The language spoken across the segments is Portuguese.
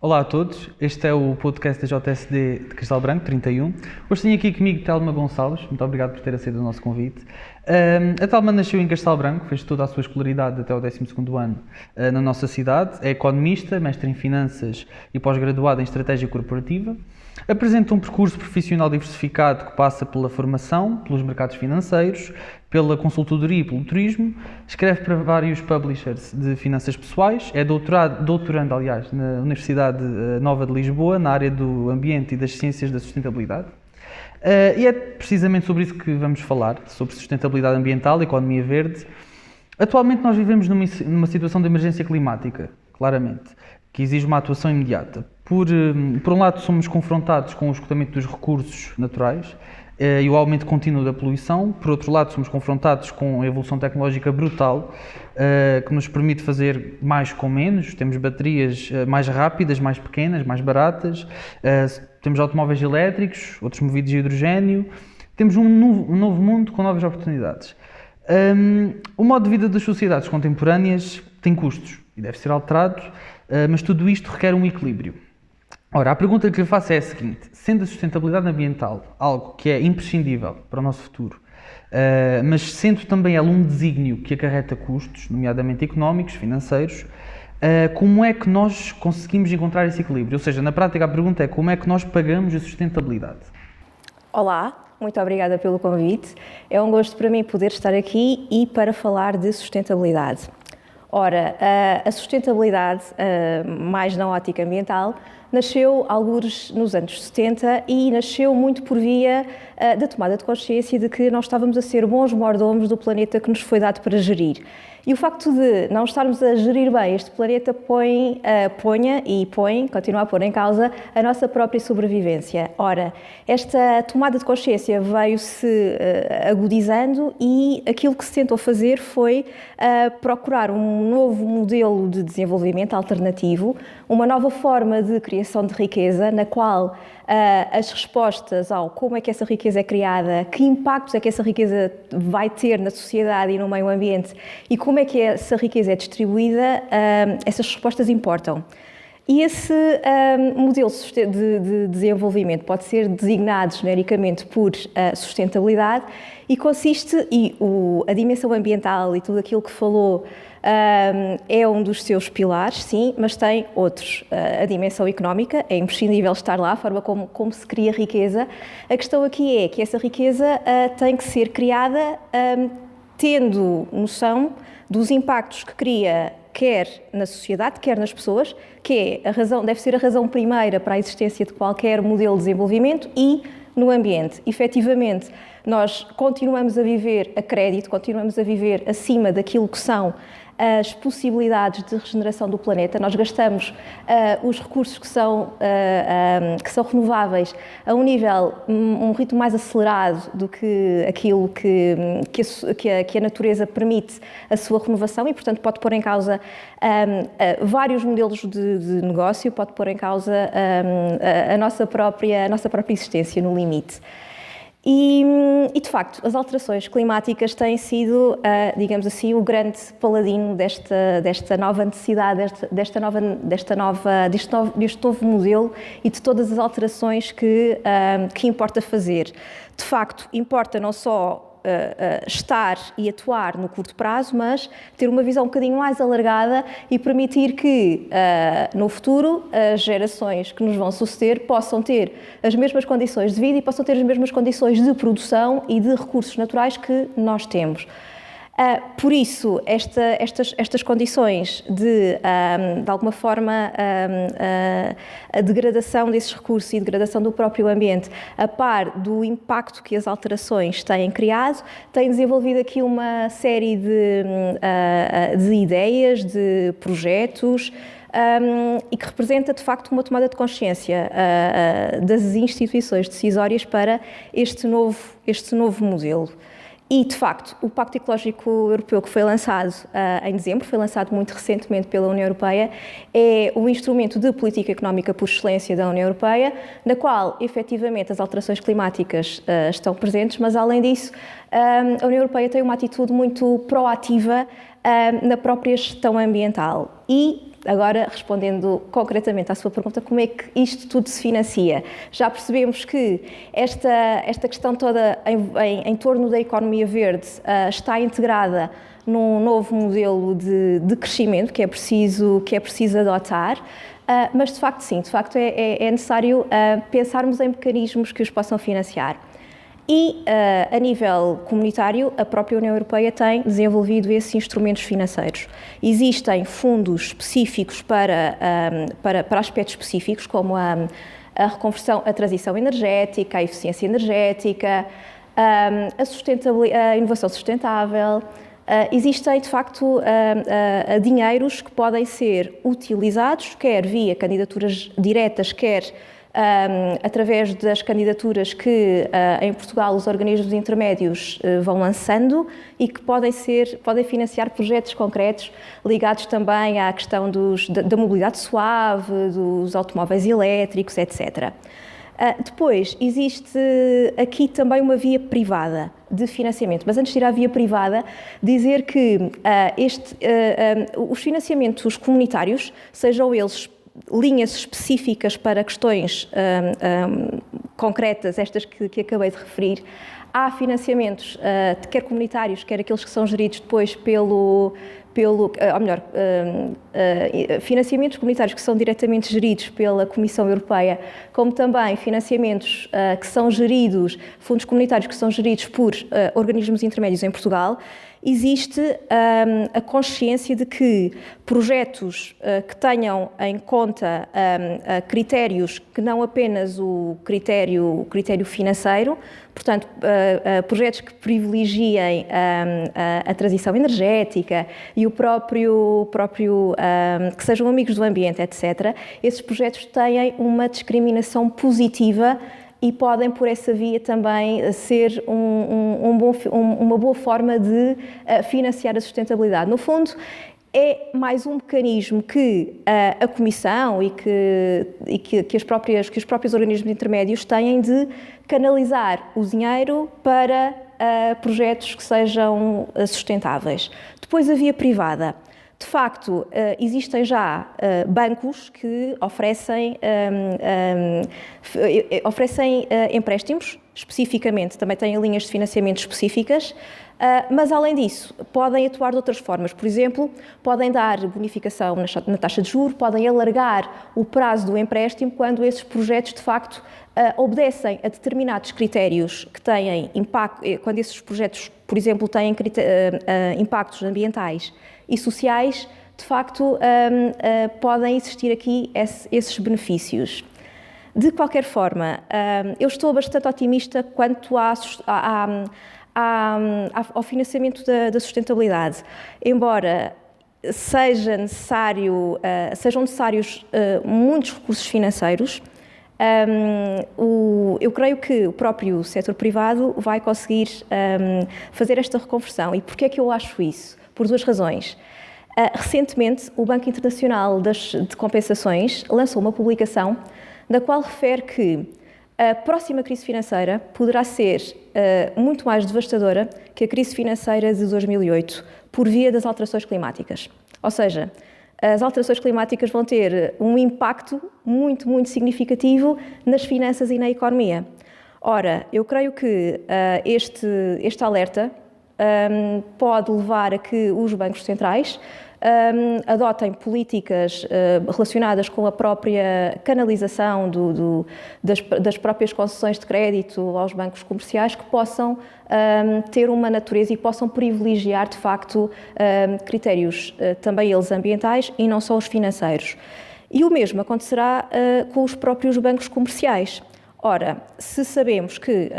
Olá a todos, este é o podcast da JSD de Castelo Branco 31. Hoje tenho aqui comigo Telma Gonçalves, muito obrigado por ter aceito o nosso convite. A Telma nasceu em Castelo Branco, fez toda a sua escolaridade até o 12º ano na nossa cidade, é economista, mestre em finanças e pós-graduada em estratégia corporativa. Apresenta um percurso profissional diversificado que passa pela formação, pelos mercados financeiros, pela consultoria e pelo turismo, escreve para vários publishers de finanças pessoais, é doutorando, aliás, na Universidade Nova de Lisboa, na área do ambiente e das ciências da sustentabilidade. E é precisamente sobre isso que vamos falar, sobre sustentabilidade ambiental, economia verde. Atualmente nós vivemos numa situação de emergência climática, claramente, que exige uma atuação imediata. Por um lado, somos confrontados com o esgotamento dos recursos naturais e o aumento contínuo da poluição. Por outro lado, somos confrontados com a evolução tecnológica brutal que nos permite fazer mais com menos. Temos baterias mais rápidas, mais pequenas, mais baratas. Temos automóveis elétricos, outros movidos a hidrogénio. Temos um novo mundo com novas oportunidades. O modo de vida das sociedades contemporâneas tem custos e deve ser alterado, mas tudo isto requer um equilíbrio. Ora, a pergunta que lhe faço é a seguinte: sendo a sustentabilidade ambiental algo que é imprescindível para o nosso futuro, mas sendo também ela um desígnio que acarreta custos, nomeadamente económicos, financeiros, como é que nós conseguimos encontrar esse equilíbrio? Ou seja, na prática a pergunta é como é que nós pagamos a sustentabilidade? Olá, muito obrigada pelo convite. É um gosto para mim poder estar aqui e para falar de sustentabilidade. Ora, a sustentabilidade, mais na ótica ambiental, nasceu algures nos anos 70 e nasceu muito por via da tomada de consciência de que nós estávamos a ser bons mordomos do planeta que nos foi dado para gerir. E o facto de não estarmos a gerir bem este planeta continua a pôr em causa a nossa própria sobrevivência. Ora, esta tomada de consciência veio-se agudizando e aquilo que se tentou fazer foi procurar um novo modelo de desenvolvimento alternativo, uma nova forma de criação de riqueza, na qual as respostas ao como é que essa riqueza é criada, que impactos é que essa riqueza vai ter na sociedade e no meio ambiente e como é que essa riqueza é distribuída, essas respostas importam. E esse modelo de desenvolvimento pode ser designado genericamente por sustentabilidade e consiste, a dimensão ambiental e tudo aquilo que falou é um dos seus pilares, sim, mas tem outros. A dimensão económica, é imprescindível estar lá, a forma como se cria riqueza. A questão aqui é que essa riqueza tem que ser criada tendo noção dos impactos que cria quer na sociedade, quer nas pessoas, que é deve ser a razão primeira para a existência de qualquer modelo de desenvolvimento e no ambiente. Efetivamente, nós continuamos a viver a crédito, continuamos a viver acima daquilo que são as possibilidades de regeneração do planeta. Nós gastamos os recursos que são renováveis a um ritmo mais acelerado do que aquilo que a natureza permite a sua renovação e, portanto, pode pôr em causa vários modelos de negócio, pode pôr em causa a nossa própria existência no limite. E, de facto, as alterações climáticas têm sido, digamos assim, o grande paladino desta nova necessidade, deste novo modelo e de todas as alterações que importa fazer. De facto, importa não só estar e atuar no curto prazo, mas ter uma visão um bocadinho mais alargada e permitir que, no futuro, as gerações que nos vão suceder possam ter as mesmas condições de vida e possam ter as mesmas condições de produção e de recursos naturais que nós temos. Por isso, estas condições de alguma forma, a degradação desses recursos e a degradação do próprio ambiente, a par do impacto que as alterações têm criado, têm desenvolvido aqui uma série de ideias, de projetos, e que representa, de facto, uma tomada de consciência das instituições decisórias para este novo modelo. E, de facto, o Pacto Ecológico Europeu, que foi lançado em dezembro, foi lançado muito recentemente pela União Europeia, é o instrumento de política económica por excelência da União Europeia, na qual, efetivamente, as alterações climáticas estão presentes, mas, além disso, a União Europeia tem uma atitude muito proativa na própria gestão ambiental. E Agora, respondendo concretamente à sua pergunta, como é que isto tudo se financia? Já percebemos que esta questão toda em torno da economia verde está integrada num novo modelo de crescimento que é preciso adotar, mas de facto sim, é necessário pensarmos em mecanismos que os possam financiar. E, a nível comunitário, a própria União Europeia tem desenvolvido esses instrumentos financeiros. Existem fundos específicos para aspectos específicos, como a reconversão, a transição energética, a eficiência energética, a inovação sustentável. Existem, de facto, dinheiros que podem ser utilizados, quer via candidaturas diretas, quer através das candidaturas que em Portugal os organismos intermédios vão lançando e que podem financiar projetos concretos ligados também à questão da mobilidade suave, dos automóveis elétricos, etc. Depois, existe aqui também uma via privada de financiamento, mas antes de ir à via privada, dizer que os financiamentos comunitários, sejam eles linhas específicas para questões concretas, estas que acabei de referir, há financiamentos, quer comunitários, quer aqueles que são geridos depois financiamentos comunitários que são diretamente geridos pela Comissão Europeia, como também financiamentos que são geridos, fundos comunitários que são geridos por organismos intermédios em Portugal. Existe a consciência de que projetos que tenham em conta critérios que não apenas o critério financeiro, portanto, projetos que privilegiem a transição energética e o próprio que sejam amigos do ambiente, etc., esses projetos têm uma discriminação positiva e podem, por essa via, também ser uma boa forma de financiar a sustentabilidade. No fundo, é mais um mecanismo que a Comissão e que os próprios organismos intermédios têm de canalizar o dinheiro para projetos que sejam sustentáveis. Depois, a via privada. De facto, existem já bancos que oferecem empréstimos, especificamente, também têm linhas de financiamento específicas, mas além disso, podem atuar de outras formas. Por exemplo, podem dar bonificação na taxa de juros, podem alargar o prazo do empréstimo quando esses projetos, de facto, obedecem a determinados critérios que têm impacto, quando esses projetos, por exemplo, têm impactos ambientais e sociais, de facto, podem existir aqui esses benefícios. De qualquer forma, eu estou bastante otimista quanto ao financiamento da sustentabilidade, embora sejam necessários muitos recursos financeiros. Eu creio que o próprio setor privado vai conseguir fazer esta reconversão. E porquê é que eu acho isso? Por duas razões. Recentemente, o Banco Internacional de Compensações lançou uma publicação na qual refere que a próxima crise financeira poderá ser muito mais devastadora que a crise financeira de 2008 por via das alterações climáticas. Ou seja, as alterações climáticas vão ter um impacto muito, muito significativo nas finanças e na economia. Ora, eu creio que este alerta pode levar a que os bancos centrais adotem políticas relacionadas com a própria canalização das próprias concessões de crédito aos bancos comerciais que possam ter uma natureza e possam privilegiar, de facto, critérios também eles ambientais e não só os financeiros. E o mesmo acontecerá com os próprios bancos comerciais. Ora, se sabemos que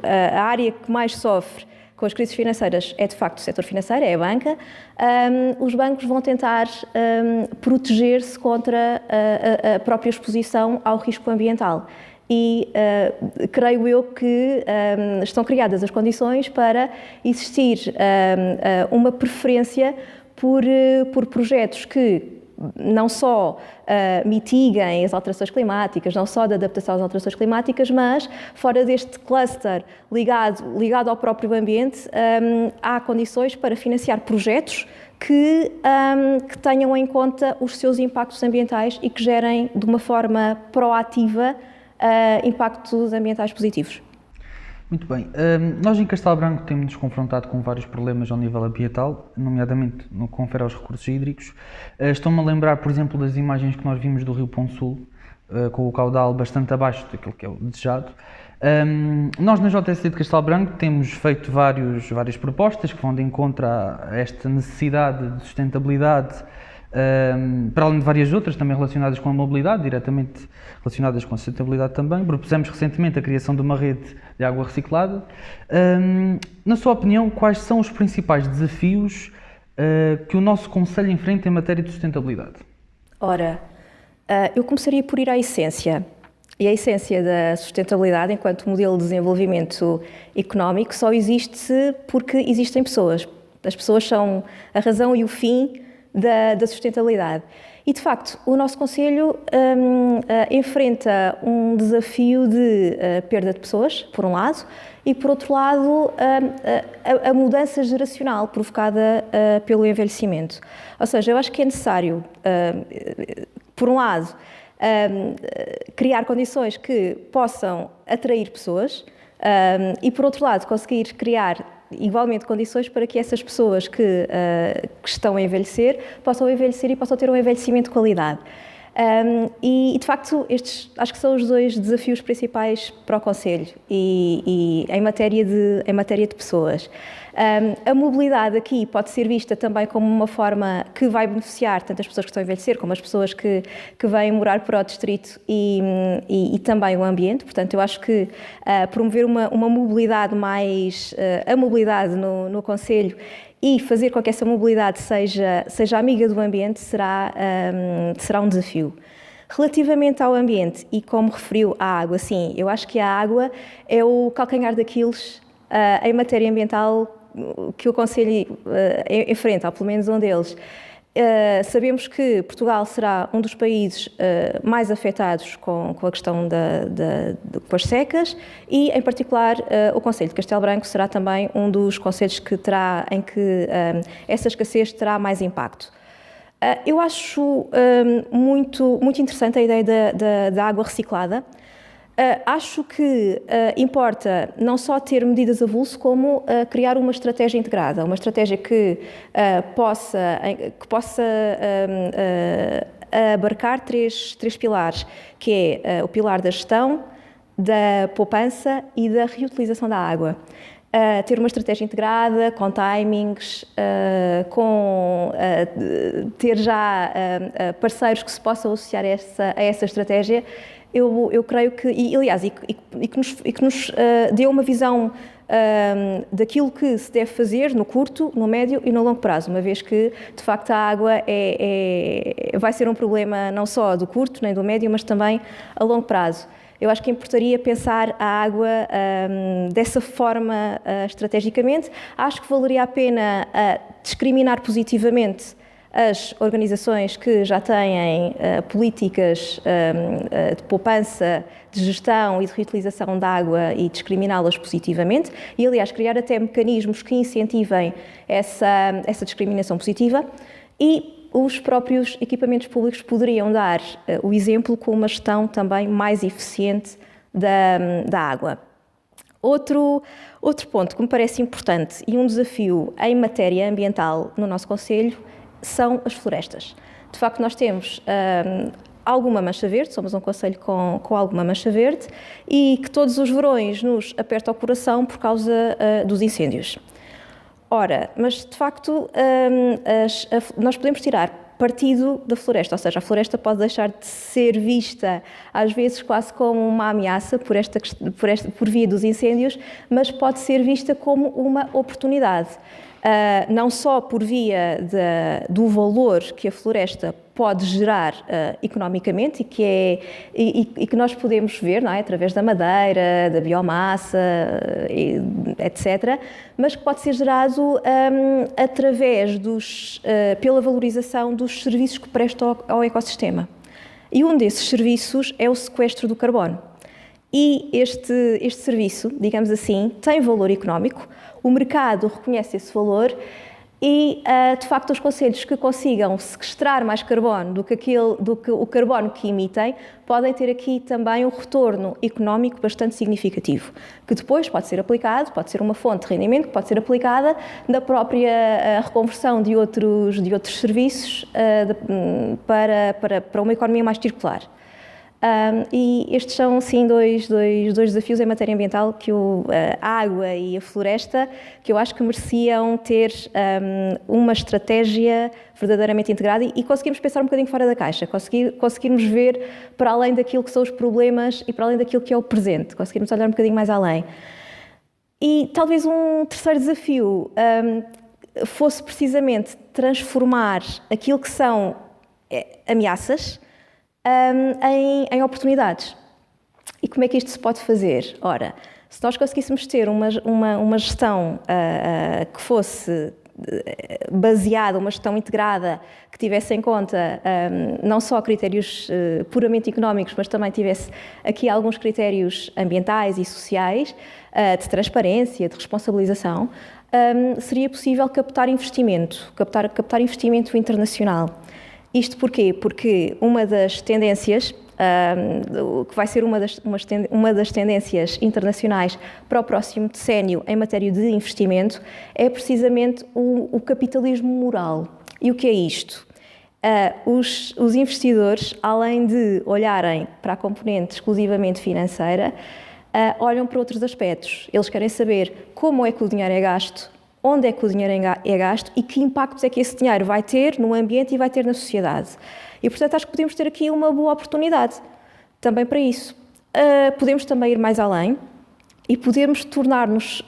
a área que mais sofre com as crises financeiras é, de facto, o setor financeiro, é a banca, os bancos vão tentar proteger-se contra a própria exposição ao risco ambiental. E creio eu que estão criadas as condições para existir uma preferência por projetos que não só mitiguem as alterações climáticas, não só da adaptação às alterações climáticas, mas fora deste cluster ligado ao próprio ambiente, há condições para financiar projetos que tenham em conta os seus impactos ambientais e que gerem de uma forma proativa impactos ambientais positivos. Muito bem. Nós em Castelo Branco temos-nos confrontado com vários problemas ao nível ambiental, nomeadamente no que confere aos recursos hídricos. Estou-me a lembrar, por exemplo, das imagens que nós vimos do Rio Pão Sul, com o caudal bastante abaixo daquilo que é o desejado. Nós na JSD de Castelo Branco temos feito várias propostas que vão de encontro a esta necessidade de sustentabilidade, para além de várias outras também relacionadas com a mobilidade, diretamente relacionadas com a sustentabilidade também. Propusemos recentemente a criação de uma rede de água reciclada. Na sua opinião, quais são os principais desafios que o nosso concelho enfrenta em matéria de sustentabilidade? Ora, eu começaria por ir à essência. E a essência da sustentabilidade enquanto modelo de desenvolvimento económico só existe porque existem pessoas. As pessoas são a razão e o fim da sustentabilidade. E, de facto, o nosso concelho enfrenta um desafio de perda de pessoas, por um lado, e, por outro lado, a mudança geracional provocada pelo envelhecimento. Ou seja, eu acho que é necessário, por um lado, criar condições que possam atrair pessoas e, por outro lado, conseguir criar igualmente condições para que essas pessoas que estão a envelhecer e possam ter um envelhecimento de qualidade. E de facto, estes acho que são os dois desafios principais para o Concelho e em matéria de pessoas. A mobilidade aqui pode ser vista também como uma forma que vai beneficiar tanto as pessoas que estão a envelhecer como as pessoas que vêm morar para o distrito e também o ambiente. Portanto, eu acho que promover uma mobilidade mais... a mobilidade no Concelho e fazer com que essa mobilidade seja amiga do ambiente será um desafio. Relativamente ao ambiente, e como referiu à água, sim, eu acho que a água é o calcanhar daqueles em matéria ambiental que o Concelho enfrenta, ou pelo menos um deles. Sabemos que Portugal será um dos países mais afetados com a questão com as secas e, em particular, o Concelho de Castelo Branco será também um dos concelhos em que essa escassez terá mais impacto. Eu acho muito interessante a ideia da água reciclada. Acho que importa não só ter medidas a avulso, como criar uma estratégia integrada, uma estratégia que possa abarcar três pilares, que é o pilar da gestão, da poupança e da reutilização da água. Ter uma estratégia integrada, com timings, ter já parceiros que se possam associar a essa estratégia. Eu creio que, aliás, que nos dê uma visão daquilo que se deve fazer no curto, no médio e no longo prazo, uma vez que, de facto, a água vai ser um problema não só do curto nem do médio, mas também a longo prazo. Eu acho que importaria pensar a água dessa forma estrategicamente. Acho que valeria a pena discriminar positivamente as organizações que já têm políticas de poupança, de gestão e de reutilização da água e discriminá-las positivamente e, aliás, criar até mecanismos que incentivem essa discriminação positiva e os próprios equipamentos públicos poderiam dar o exemplo com uma gestão também mais eficiente da água. Outro ponto que me parece importante e um desafio em matéria ambiental no nosso concelho são as florestas. De facto, nós temos alguma mancha verde, somos um concelho com alguma mancha verde e que todos os verões nos aperta o coração por causa dos incêndios. Ora, mas de facto nós podemos tirar partido da floresta, ou seja, a floresta pode deixar de ser vista às vezes quase como uma ameaça por via dos incêndios, mas pode ser vista como uma oportunidade. Não só por via do valor que a floresta pode gerar economicamente e que nós podemos ver, não é? Através da madeira, da biomassa, etc., mas que pode ser gerado através pela valorização dos serviços que presta ao ecossistema. E um desses serviços é o sequestro do carbono. E este serviço, digamos assim, tem valor económico, o mercado reconhece esse valor E, de facto, os concelhos que consigam sequestrar mais carbono do que o carbono que emitem, podem ter aqui também um retorno económico bastante significativo, que depois pode ser aplicado, pode ser uma fonte de rendimento, que pode ser aplicada na própria reconversão de outros serviços para uma economia mais circular. E estes são, sim, dois desafios em matéria ambiental que a água e a floresta, que eu acho que mereciam ter uma estratégia verdadeiramente integrada e conseguirmos pensar um bocadinho fora da caixa, conseguirmos ver para além daquilo que são os problemas e para além daquilo que é o presente, conseguirmos olhar um bocadinho mais além. E talvez um terceiro desafio fosse precisamente transformar aquilo que são ameaças em oportunidades. E como é que isto se pode fazer? Ora, se nós conseguíssemos ter uma gestão que fosse baseada, uma gestão integrada, que tivesse em conta não só critérios puramente económicos, mas também tivesse aqui alguns critérios ambientais e sociais, de transparência, de responsabilização, seria possível captar investimento internacional. Isto porquê? Porque uma das tendências, que vai ser uma das tendências internacionais para o próximo decénio em matéria de investimento, é precisamente o capitalismo moral. E o que é isto? Os investidores, além de olharem para a componente exclusivamente financeira, olham para outros aspectos. Eles querem saber como é que o dinheiro é gasto, onde é que o dinheiro é gasto e que impactos é que esse dinheiro vai ter no ambiente e vai ter na sociedade. E, portanto, acho que podemos ter aqui uma boa oportunidade também para isso. Podemos também ir mais além e podemos tornar-nos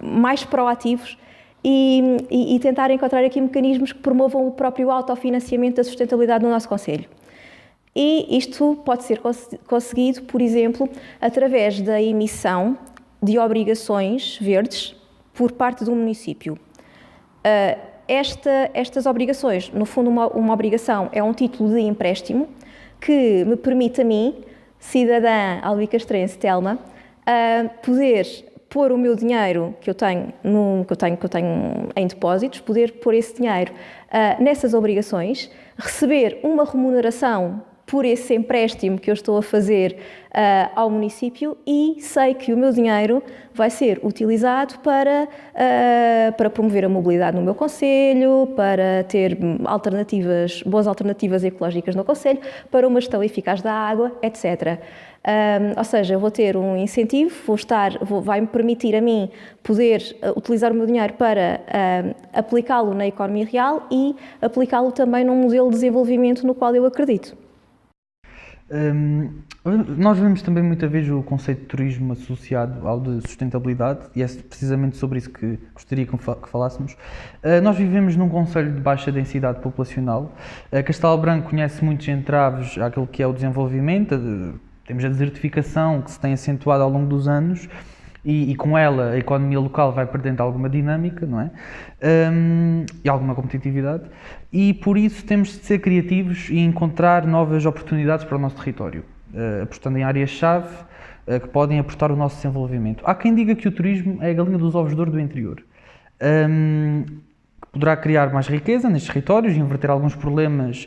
mais proativos e tentar encontrar aqui mecanismos que promovam o próprio autofinanciamento da sustentabilidade no nosso concelho. E isto pode ser conseguido, por exemplo, através da emissão de obrigações verdes por parte do município. Estas obrigações, no fundo, uma obrigação é um título de empréstimo que me permite a mim, cidadã albicastrense Telma, poder pôr o meu dinheiro que eu tenho em depósitos, poder pôr esse dinheiro nessas obrigações, receber uma remuneração por esse empréstimo que eu estou a fazer ao município e sei que o meu dinheiro vai ser utilizado para promover a mobilidade no meu concelho, para ter boas alternativas ecológicas no concelho, para uma gestão eficaz da água, etc. Ou seja, eu vou ter um incentivo, vai-me permitir a mim poder utilizar o meu dinheiro para aplicá-lo na economia real e aplicá-lo também num modelo de desenvolvimento no qual eu acredito. Nós vemos também muitas vezes o conceito de turismo associado ao de sustentabilidade e é precisamente sobre isso que gostaria que falássemos. Nós vivemos num concelho de baixa densidade populacional. Castelo Branco conhece muitos entraves àquilo que é o desenvolvimento, temos a desertificação que se tem acentuado ao longo dos anos e com ela a economia local vai perdendo alguma dinâmica, não é? E alguma competitividade. E por isso temos de ser criativos e encontrar novas oportunidades para o nosso território, apostando em áreas-chave que podem aportar o nosso desenvolvimento. Há quem diga que o turismo é a galinha dos ovos de ouro do interior. Poderá criar mais riqueza nestes territórios, inverter alguns problemas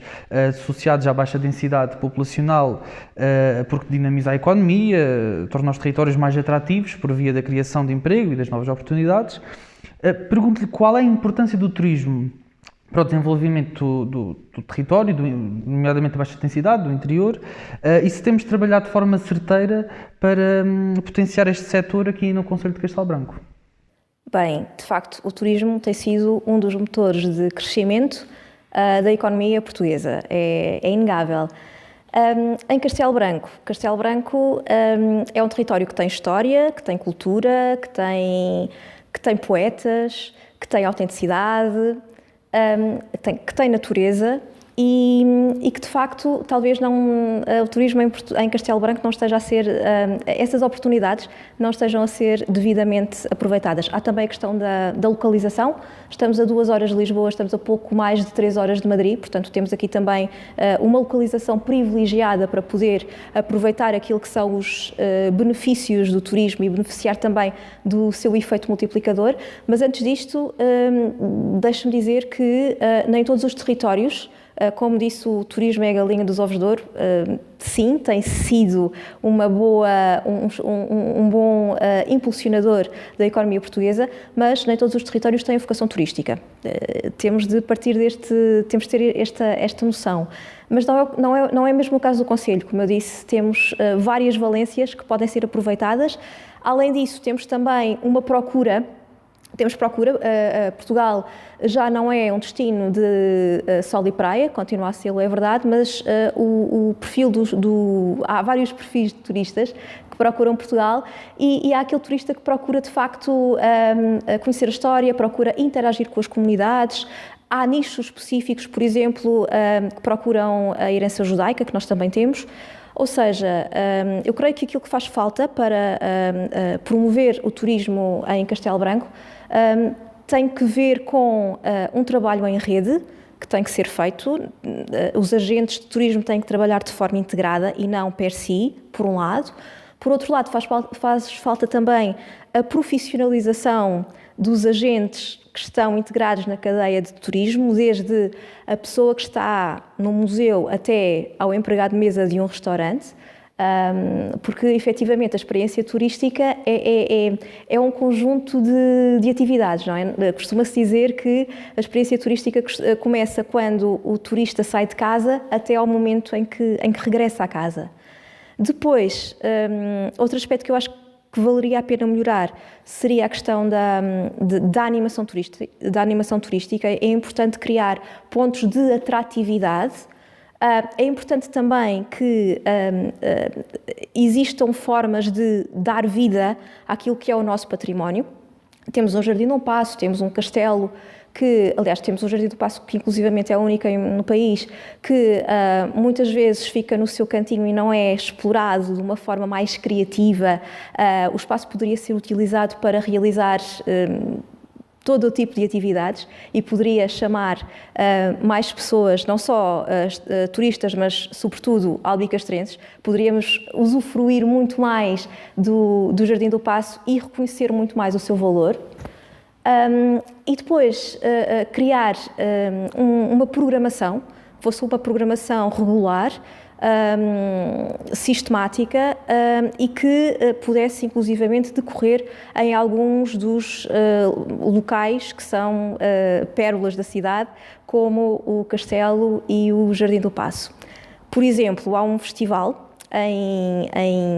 associados à baixa densidade populacional, porque dinamiza a economia, torna os territórios mais atrativos por via da criação de emprego e das novas oportunidades. Pergunto-lhe qual é a importância do turismo para o desenvolvimento do território, nomeadamente a baixa densidade, do interior, e se temos de trabalhar de forma certeira para potenciar este setor aqui no concelho de Castelo Branco. Bem, de facto, o turismo tem sido um dos motores de crescimento da economia portuguesa, é inegável. Em Castelo Branco é um território que tem história, que tem cultura, que tem poetas, que tem autenticidade, que tem natureza e que de facto talvez o turismo em Castelo Branco não esteja a ser, essas oportunidades não estejam a ser devidamente aproveitadas. Há também a questão da localização. Estamos a 2 horas de Lisboa, estamos a pouco mais de 3 horas de Madrid, portanto temos aqui também uma localização privilegiada para poder aproveitar aquilo que são os benefícios do turismo e beneficiar também do seu efeito multiplicador. Mas antes disto, deixe-me dizer que nem todos os territórios, como disse, o turismo é a galinha dos ovos de ouro. Sim, tem sido um bom impulsionador da economia portuguesa, mas nem todos os territórios têm vocação turística. Temos de ter esta noção. Mas não é mesmo o caso do concelho. Como eu disse, temos várias valências que podem ser aproveitadas. Além disso, temos também uma procura. Portugal já não é um destino de sol e praia, continua a ser, é verdade, mas o perfil há vários perfis de turistas que procuram Portugal e há aquele turista que procura de facto conhecer a história, procura interagir com as comunidades. Há nichos específicos, por exemplo, que procuram a herança judaica, que nós também temos. Ou seja, eu creio que aquilo que faz falta para promover o turismo em Castelo Branco tem que ver com um trabalho em rede que tem que ser feito. Os agentes de turismo têm que trabalhar de forma integrada e não per si, por um lado. Por outro lado, faz falta também a profissionalização dos agentes que estão integrados na cadeia de turismo, desde a pessoa que está no museu até ao empregado de mesa de um restaurante, porque efetivamente a experiência turística é um conjunto de atividades, não é? Costuma-se dizer que a experiência turística começa quando o turista sai de casa até ao momento em que regressa à casa. Depois, outro aspecto que eu acho que valeria a pena melhorar seria a questão da animação turística. É importante criar pontos de atratividade. É importante também que existam formas de dar vida àquilo que é o nosso património. Temos um Jardim Dom Paço, temos um castelo aliás, temos um Jardim do Paço que inclusivamente é a única no país, que muitas vezes fica no seu cantinho e não é explorado de uma forma mais criativa. O espaço poderia ser utilizado para realizar todo o tipo de atividades e poderia chamar mais pessoas, não só turistas, mas sobretudo albicastrenses. Poderíamos usufruir muito mais do Jardim do Paço e reconhecer muito mais o seu valor. E depois criar uma programação, fosse uma programação regular, sistemática e que pudesse inclusivamente decorrer em alguns dos locais que são pérolas da cidade, como o Castelo e o Jardim do Paço. Por exemplo, há um festival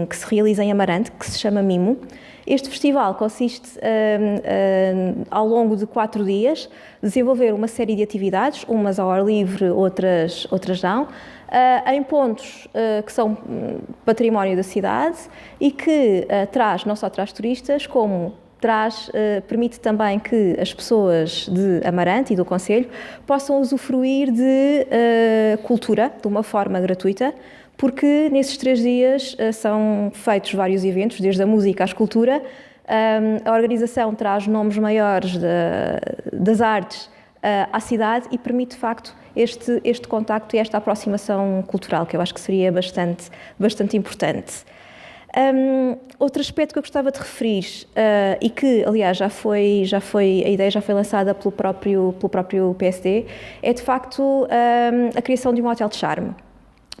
que se realiza em Amarante, que se chama Mimo. Este festival consiste, ao longo de 4 dias, desenvolver uma série de atividades, umas ao ar livre, outras não, em pontos que são património da cidade e que não só traz turistas, como permite também que as pessoas de Amarante e do concelho possam usufruir de cultura de uma forma gratuita, porque nesses 3 dias são feitos vários eventos, desde a música à escultura. A organização traz nomes maiores das artes à cidade e permite, de facto, este contacto e esta aproximação cultural, que eu acho que seria bastante importante. Outro aspecto que eu gostava de referir, e que, aliás, a ideia já foi lançada pelo próprio PSD, é, de facto, a criação de um hotel de charme.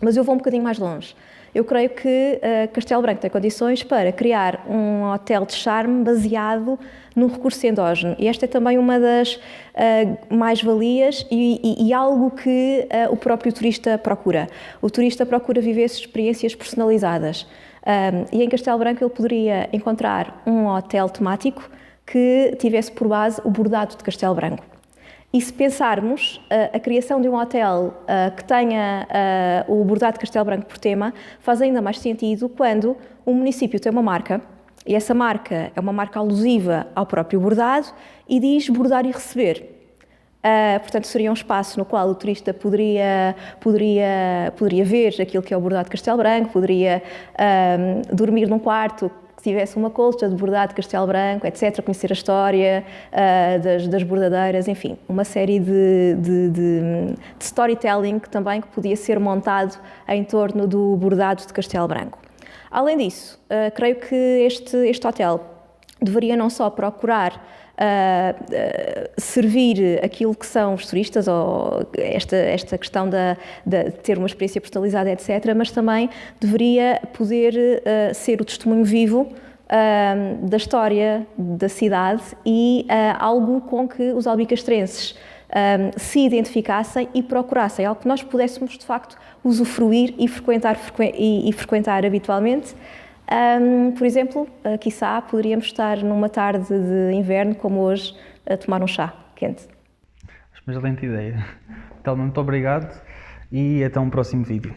Mas eu vou um bocadinho mais longe. Eu creio que Castelo Branco tem condições para criar um hotel de charme baseado num recurso endógeno. E esta é também uma das mais-valias e algo que o próprio turista procura. O turista procura viver experiências personalizadas. E em Castelo Branco ele poderia encontrar um hotel temático que tivesse por base o bordado de Castelo Branco. E se pensarmos a criação de um hotel que tenha o bordado de Castelo Branco por tema, faz ainda mais sentido quando o município tem uma marca, e essa marca é uma marca alusiva ao próprio bordado, e diz bordar e receber. Portanto, seria um espaço no qual o turista poderia ver aquilo que é o bordado de Castelo Branco, poderia dormir num quarto que tivesse uma colcha de bordado de Castelo Branco, etc., conhecer a história das bordadeiras, enfim, uma série de storytelling também que podia ser montado em torno do bordado de Castelo Branco. Além disso, creio que este hotel deveria não só procurar servir aquilo que são os turistas, ou esta questão de ter uma experiência personalizada, etc., mas também deveria poder ser o testemunho vivo da história da cidade e algo com que os albicastrenses se identificassem e procurassem, algo que nós pudéssemos, de facto, usufruir e frequentar habitualmente. Por exemplo, quiçá poderíamos estar numa tarde de inverno, como hoje, a tomar um chá quente. Acho uma excelente ideia. Então, muito obrigado e até um próximo vídeo.